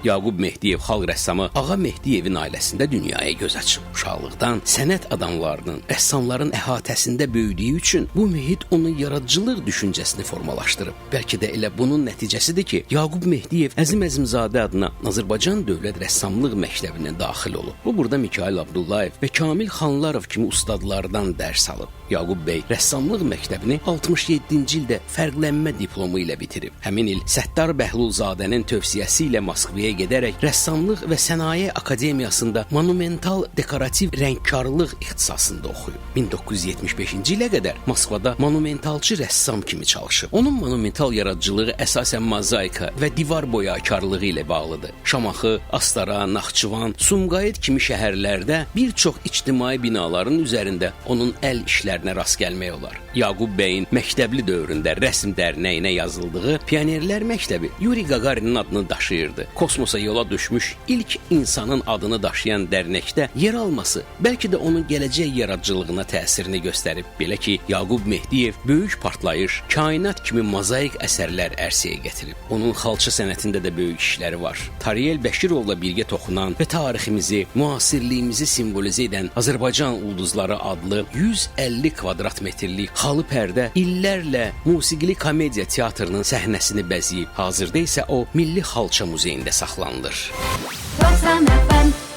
Yaqub Mehdiyev xalq rəssamı Ağa Mehdiyevin ailəsində dünyaya göz açıb. Uşaqlıqdan sənət adamlarının, rəssamların əhatəsində böyüdüyü üçün bu mühit onun yaradıcılıq düşüncəsini formalaşdırıb. Bəlkə də elə bunun nəticəsidir ki, Yaqub Mehdiyev Əzim Əzimzadə adına Azərbaycan Dövlət Rəssamlıq Məktəbinə daxil olub. Bu burada Mikayıl Abdullayev və Kamil Xanlarov kimi ustadlardan dərs alıb. Yaqub bəy rəssamlıq məktəbini 67-ci ildə fərqlənmə diplomu ilə bitirib. Həmin il Səttar Bəhlulzadənin tövsiyəsi ilə Moskvaya gedərək Rəssamlıq və Sənaye Akademiyasında monumental dekorativ rəngkarlıq ixtisasında oxuyub. 1975-ci ilə qədər Moskvada monumentalçı rəssam kimi çalışıb. Onun monumental yaradıcılığı əsasən mozaika və divar boyakarlığı ilə bağlıdır. Şamaxı, Astara, Naxçıvan, Sumqayıt kimi şəhərlərdə bir çox ictimai binaların üzərində onun əl işlərinə rast gəlmək olar. Yaqub bəyin məktəbli dövründə rəsm dərnəyinə yazıldığı Pionerlər Məktəbi Yuri Qagarinin adını daşıyırdı. Kosmosa yola düşmüş ilk insanın adını daşıyan dərnəkdə yer alması bəlkə də onun gələcək yaradıcılığına təsirini göstərib. Belə ki, Yaqub Mehdiyev böyük partlayış, kainat kimi mozaik əsərlər ərsəyə gətirib. Onun xalça sənətində də böyük işləri var. Tariyel Bəşirovla birgə toxunan və tariximizi, müasirliyimizi simvolizə edən Azərbaycan Ulduzları adlı 150 kvadrat metrlik xalı pərdə illərlə musiqili komediya teatrının səhnəsini bəzəyib. Hazırda isə o Milli Xalça Muzeyində saxlanılır. 90 FM